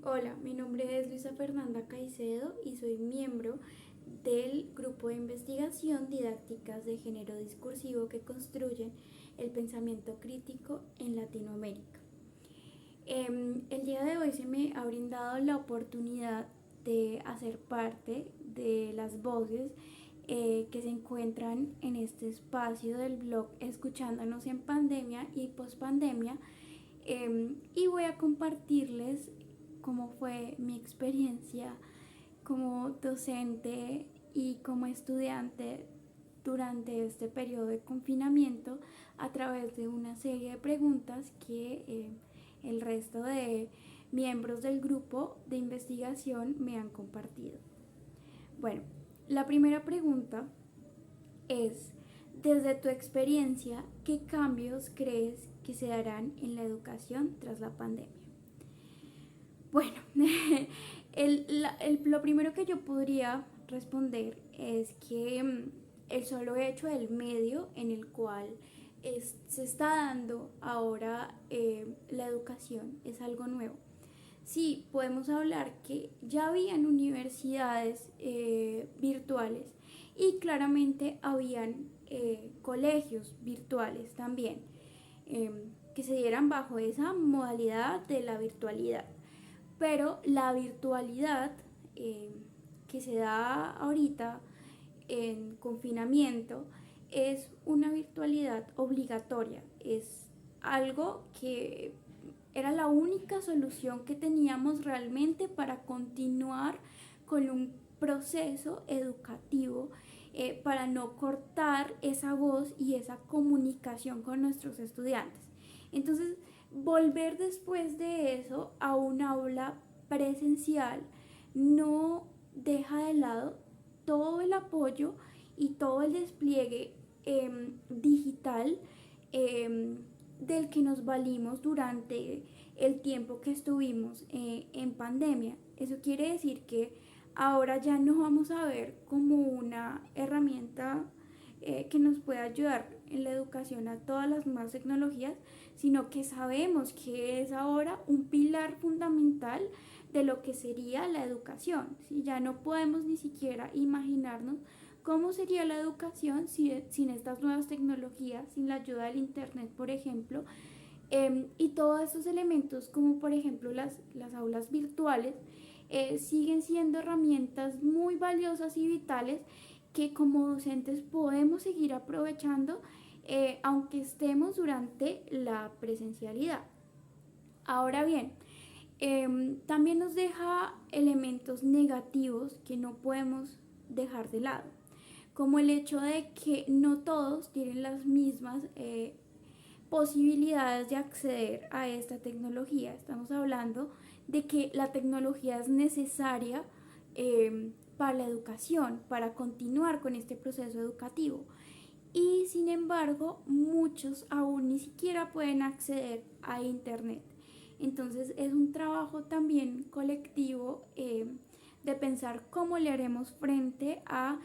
Hola, mi nombre es Luisa Fernanda Caicedo y soy miembro del grupo de investigación Didácticas de Género Discursivo que construyen el pensamiento crítico en Latinoamérica. El día de hoy se me ha brindado la oportunidad de hacer parte de las voces que se encuentran en este espacio del blog Escuchándonos en Pandemia y Pospandemia, y voy a compartirles cómo fue mi experiencia como docente y como estudiante durante este periodo de confinamiento a través de una serie de preguntas que el resto de miembros del grupo de investigación me han compartido. Bueno, la primera pregunta es, desde tu experiencia, ¿qué cambios crees que se darán en la educación tras la pandemia? Bueno, lo primero que yo podría responder es que el solo hecho del medio en el cual se está dando ahora la educación es algo nuevo. Sí, podemos hablar que ya habían universidades virtuales y claramente habían colegios virtuales también, que se dieran bajo esa modalidad de la virtualidad. Pero la virtualidad que se da ahorita en confinamiento es una virtualidad obligatoria, es algo que era la única solución que teníamos realmente para continuar con un proceso educativo, para no cortar esa voz y esa comunicación con nuestros estudiantes. Entonces, volver después de eso a un aula presencial no deja de lado todo el apoyo y todo el despliegue digital del que nos valimos durante el tiempo que estuvimos en pandemia. Eso quiere decir que ahora ya no vamos a ver como una herramienta que nos pueda ayudar en la educación a todas las nuevas tecnologías, sino que sabemos que es ahora un pilar fundamental de lo que sería la educación. ¿Sí? Ya no podemos ni siquiera imaginarnos cómo sería la educación sin estas nuevas tecnologías, sin la ayuda del Internet, por ejemplo, y todos esos elementos como por ejemplo las aulas virtuales siguen siendo herramientas muy valiosas y vitales que como docentes podemos seguir aprovechando, aunque estemos durante la presencialidad. Ahora bien, también nos deja elementos negativos que no podemos dejar de lado, como el hecho de que no todos tienen las mismas posibilidades de acceder a esta tecnología. Estamos hablando de que la tecnología es necesaria para la educación, para continuar con este proceso educativo. Y sin embargo, muchos aún ni siquiera pueden acceder a Internet. Entonces es un trabajo también colectivo, de pensar cómo le haremos frente a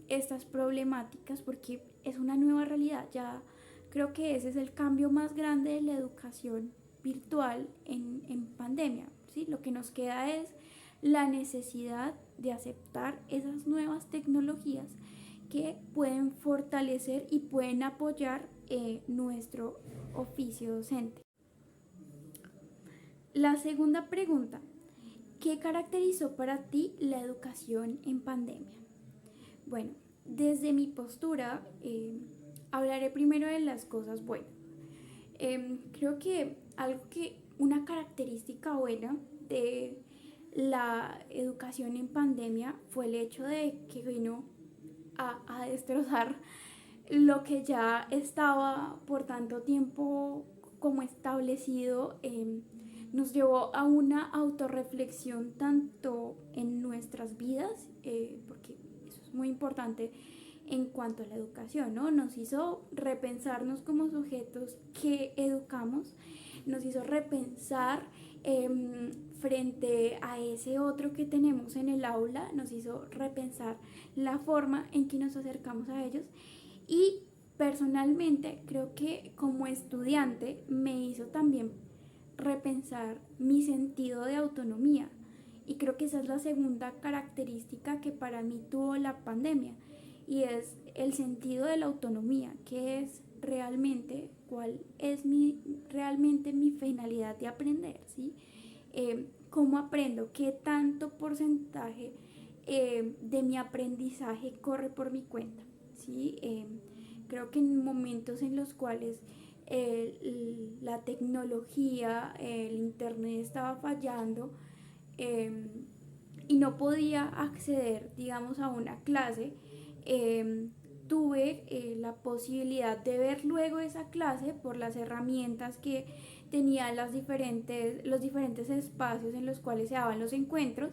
estas problemáticas, porque es una nueva realidad. Ya creo que ese es el cambio más grande de la educación virtual en pandemia. ¿Sí? Lo que nos queda es la necesidad de aceptar esas nuevas tecnologías que pueden fortalecer y pueden apoyar nuestro oficio docente. La segunda pregunta, ¿qué caracterizó para ti la educación en pandemia? Bueno, desde mi postura, hablaré primero de las cosas buenas. Creo que una característica buena de la educación en pandemia fue el hecho de que vino a destrozar lo que ya estaba por tanto tiempo como establecido. Nos llevó a una autorreflexión tanto en nuestras vidas, porque eso es muy importante en cuanto a la educación, ¿no? Nos hizo repensarnos como sujetos que educamos, nos hizo repensar frente a ese otro que tenemos en el aula, nos hizo repensar la forma en que nos acercamos a ellos, y personalmente creo que como estudiante me hizo también repensar mi sentido de autonomía. Y creo que esa es la segunda característica que para mí tuvo la pandemia, y es el sentido de la autonomía, que es realmente, cuál es realmente mi finalidad de aprender, ¿sí? ¿Cómo aprendo? ¿Qué tanto porcentaje de mi aprendizaje corre por mi cuenta? ¿Sí? Creo que en momentos en los cuales la tecnología, el internet estaba fallando, eh, y no podía acceder, digamos, a una clase, eh, tuve la posibilidad de ver luego esa clase por las herramientas que tenía los diferentes espacios en los cuales se daban los encuentros,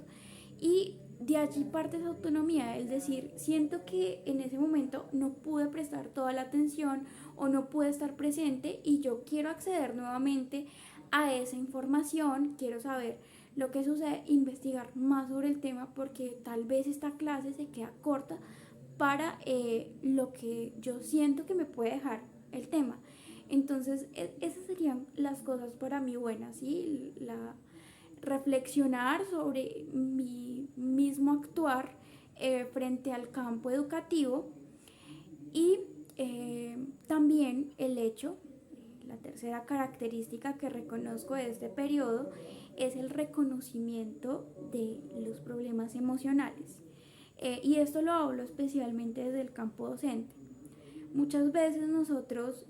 y de allí parte esa autonomía, es decir, siento que en ese momento no pude prestar toda la atención o no pude estar presente, y yo quiero acceder nuevamente a esa información, quiero saber lo que sucede, investigar más sobre el tema, porque tal vez esta clase se queda corta para lo que yo siento que me puede dejar el tema. Entonces, esas serían las cosas para mí buenas, ¿sí? Reflexionar sobre mi mismo actuar frente al campo educativo, y también el hecho, la tercera característica que reconozco de este periodo es el reconocimiento de los problemas emocionales. Y esto lo hablo especialmente desde el campo docente. Muchas veces nosotros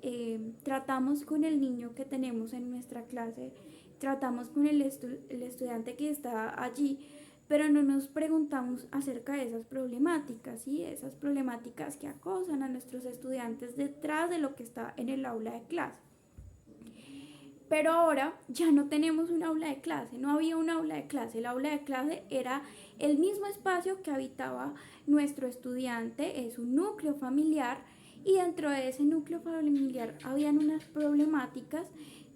tratamos con el niño que tenemos en nuestra clase, tratamos con el estudiante que está allí, pero no nos preguntamos acerca de esas problemáticas, ¿sí? Esas problemáticas que acosan a nuestros estudiantes detrás de lo que está en el aula de clase. Pero ahora ya no tenemos un aula de clase, no había un aula de clase. El aula de clase era el mismo espacio que habitaba nuestro estudiante, es un núcleo familiar, y dentro de ese núcleo familiar habían unas problemáticas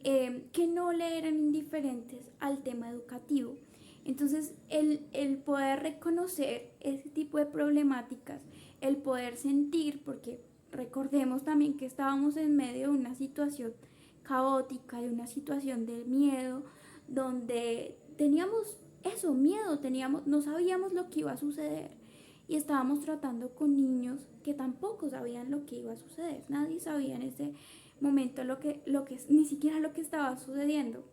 que no le eran indiferentes al tema educativo. Entonces, el poder reconocer ese tipo de problemáticas, el poder sentir, porque recordemos también que estábamos en medio de una situación caótica, de una situación de miedo, donde teníamos eso, miedo, no sabíamos lo que iba a suceder, y estábamos tratando con niños que tampoco sabían lo que iba a suceder. Nadie sabía en ese momento ni siquiera lo que estaba sucediendo.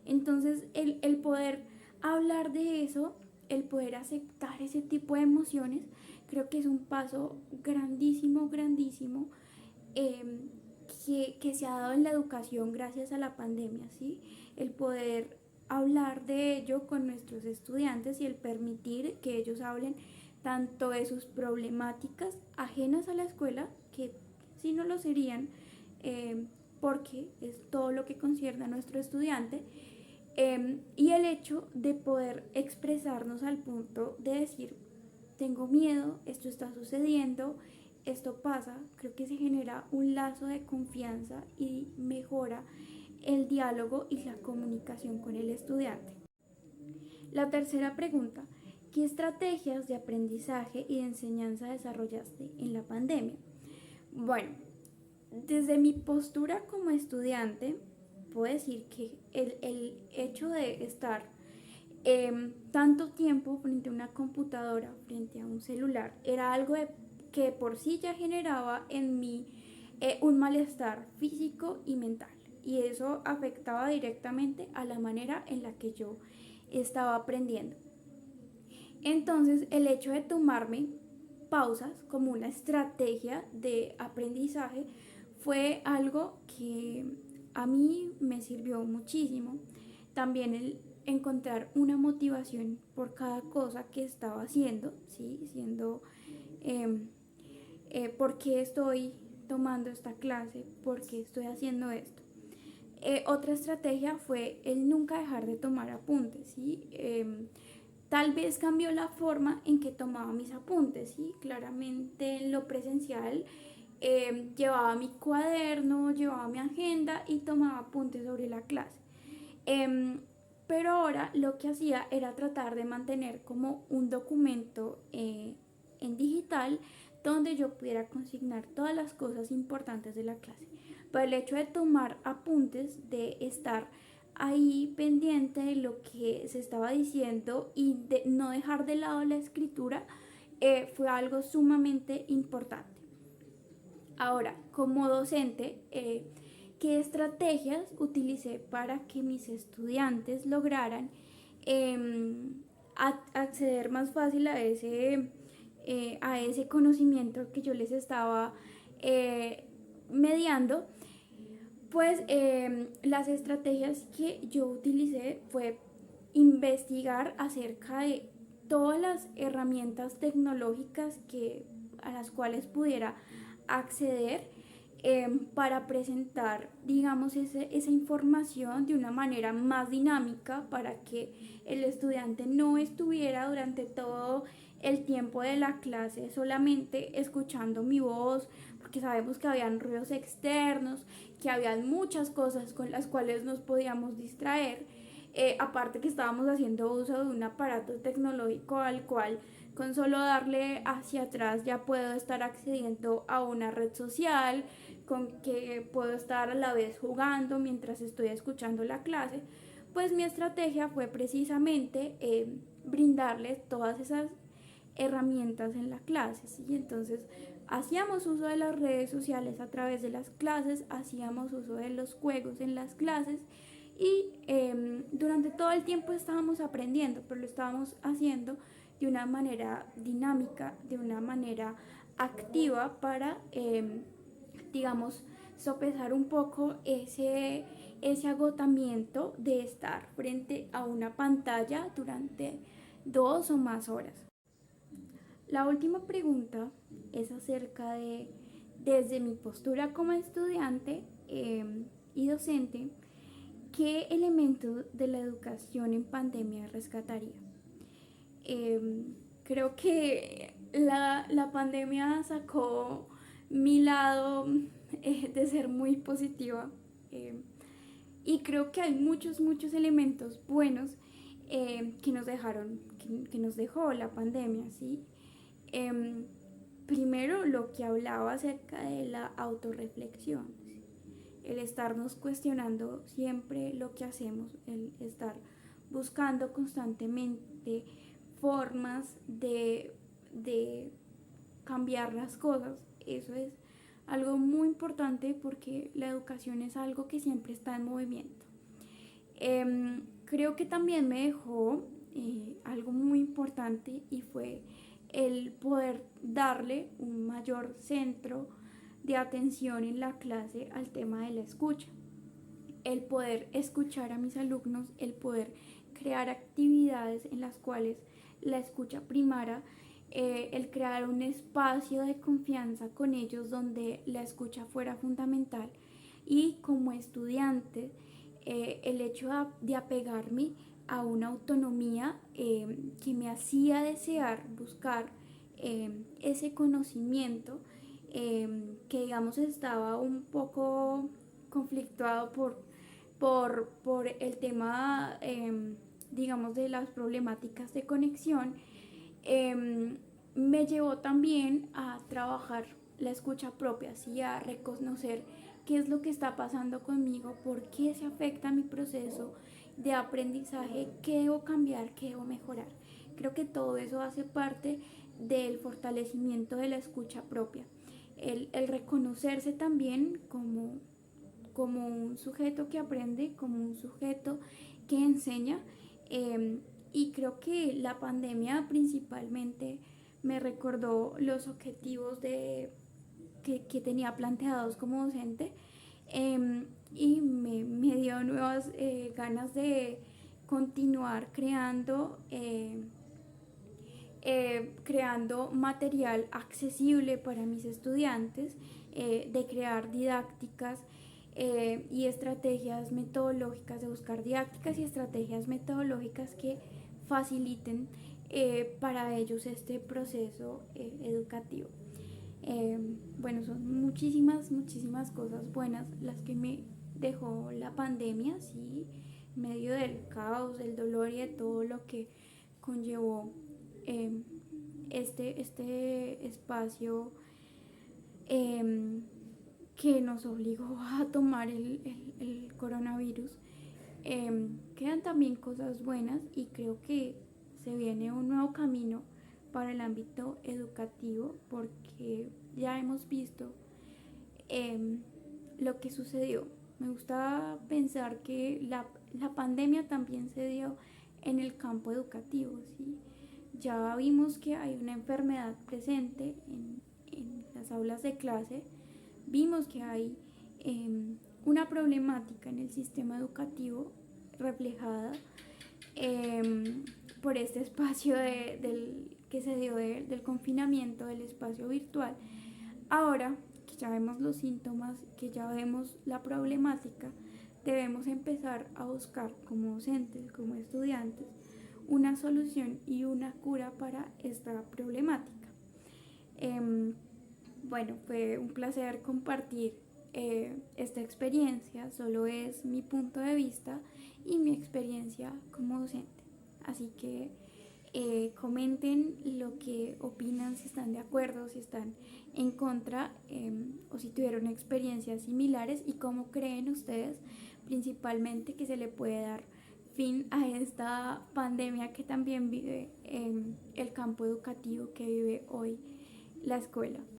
Entonces, el poder hablar de eso, el poder aceptar ese tipo de emociones, creo que es un paso grandísimo, grandísimo, eh, que se ha dado en la educación gracias a la pandemia, ¿sí? El poder hablar de ello con nuestros estudiantes y el permitir que ellos hablen tanto de sus problemáticas ajenas a la escuela, que si no lo serían, porque es todo lo que concierne a nuestro estudiante, y el hecho de poder expresarnos al punto de decir, tengo miedo, esto está sucediendo, esto pasa. Creo que se genera un lazo de confianza y mejora el diálogo y la comunicación con el estudiante. La tercera pregunta: ¿qué estrategias de aprendizaje y de enseñanza desarrollaste en la pandemia? Bueno, desde mi postura como estudiante, puedo decir que el hecho de estar tanto tiempo frente a una computadora, frente a un celular, era algo que por sí ya generaba en mí un malestar físico y mental. Y eso afectaba directamente a la manera en la que yo estaba aprendiendo. Entonces, el hecho de tomarme pausas como una estrategia de aprendizaje fue algo que a mí me sirvió muchísimo. También el encontrar una motivación por cada cosa que estaba haciendo, ¿sí? eh, ¿Por qué estoy tomando esta clase? ¿Por qué estoy haciendo esto? Otra estrategia fue el nunca dejar de tomar apuntes, ¿sí? Tal vez cambió la forma en que tomaba mis apuntes, ¿sí? Claramente en lo presencial llevaba mi cuaderno, llevaba mi agenda y tomaba apuntes sobre la clase. Pero ahora lo que hacía era tratar de mantener como un documento en digital, donde yo pudiera consignar todas las cosas importantes de la clase. Pero el hecho de tomar apuntes, de estar ahí pendiente de lo que se estaba diciendo y de no dejar de lado la escritura fue algo sumamente importante. Ahora, como docente, ¿qué estrategias utilicé para que mis estudiantes lograran acceder más fácil a ese conocimiento que yo les estaba mediando? Pues las estrategias que yo utilicé fue investigar acerca de todas las herramientas tecnológicas a las cuales pudiera acceder para presentar, digamos, esa información de una manera más dinámica para que el estudiante no estuviera durante todo el tiempo de la clase solamente escuchando mi voz, porque sabemos que habían ruidos externos, que habían muchas cosas con las cuales nos podíamos distraer. Aparte que estábamos haciendo uso de un aparato tecnológico al cual con solo darle hacia atrás ya puedo estar accediendo a una red social, con que puedo estar a la vez jugando mientras estoy escuchando la clase. Pues mi estrategia fue precisamente brindarles todas esas herramientas en la clase, ¿sí? Entonces hacíamos uso de las redes sociales a través de las clases, hacíamos uso de los juegos en las clases y durante todo el tiempo estábamos aprendiendo, pero lo estábamos haciendo de una manera dinámica, de una manera activa para, digamos, sopesar un poco ese agotamiento de estar frente a una pantalla durante 2 o más horas. La última pregunta es acerca de, desde mi postura como estudiante y docente, ¿qué elementos de la educación en pandemia rescataría? Creo que la pandemia sacó mi lado de ser muy positiva y creo que hay muchos elementos buenos que nos dejaron, que nos dejó la pandemia, ¿sí? Primero, lo que hablaba acerca de la autorreflexión, ¿sí? El estarnos cuestionando siempre lo que hacemos, el estar buscando constantemente formas de cambiar las cosas. Eso es algo muy importante porque la educación es algo que siempre está en movimiento. Creo que también me dejó algo muy importante y fue el poder darle un mayor centro de atención en la clase al tema de la escucha, el poder escuchar a mis alumnos, el poder crear actividades en las cuales la escucha primara, el crear un espacio de confianza con ellos donde la escucha fuera fundamental y como estudiante el hecho de apegarme a una autonomía que me hacía desear buscar ese conocimiento que digamos estaba un poco conflictuado por el tema digamos de las problemáticas de conexión, me llevó también a trabajar la escucha propia, ¿sí? A reconocer qué es lo que está pasando conmigo, por qué se afecta mi proceso de aprendizaje, qué debo cambiar, qué debo mejorar. Creo que todo eso hace parte del fortalecimiento de la escucha propia. El reconocerse también como un sujeto que aprende, como un sujeto que enseña. Y creo que la pandemia principalmente me recordó los objetivos que tenía planteados como docente y me dio nuevas ganas de continuar creando material accesible para mis estudiantes, de crear didácticas y estrategias metodológicas, de buscar didácticas y estrategias metodológicas que faciliten para ellos este proceso educativo. Bueno, son muchísimas cosas buenas las que me dejó la pandemia, sí, en medio del caos, del dolor y de todo lo que conllevó este espacio que nos obligó a tomar el coronavirus. Quedan también cosas buenas y creo que se viene un nuevo camino para el ámbito educativo porque ya hemos visto em, lo que sucedió. Me gusta pensar que la pandemia también se dio en el campo educativo, ¿sí? Ya vimos que hay una enfermedad presente en las aulas de clase, vimos que hay una problemática en el sistema educativo reflejada por este espacio que se dio del confinamiento, del espacio virtual. Ahora que ya vemos los síntomas, que ya vemos la problemática, debemos empezar a buscar como docentes, como estudiantes, una solución y una cura para esta problemática. Bueno, fue un placer compartir esta experiencia, solo es mi punto de vista y mi experiencia como docente. Así que comenten lo que opinan, si están de acuerdo, si están en contra o si tuvieron experiencias similares y cómo creen ustedes principalmente que se le puede dar fin a esta pandemia que también vive el campo educativo, que vive hoy la escuela.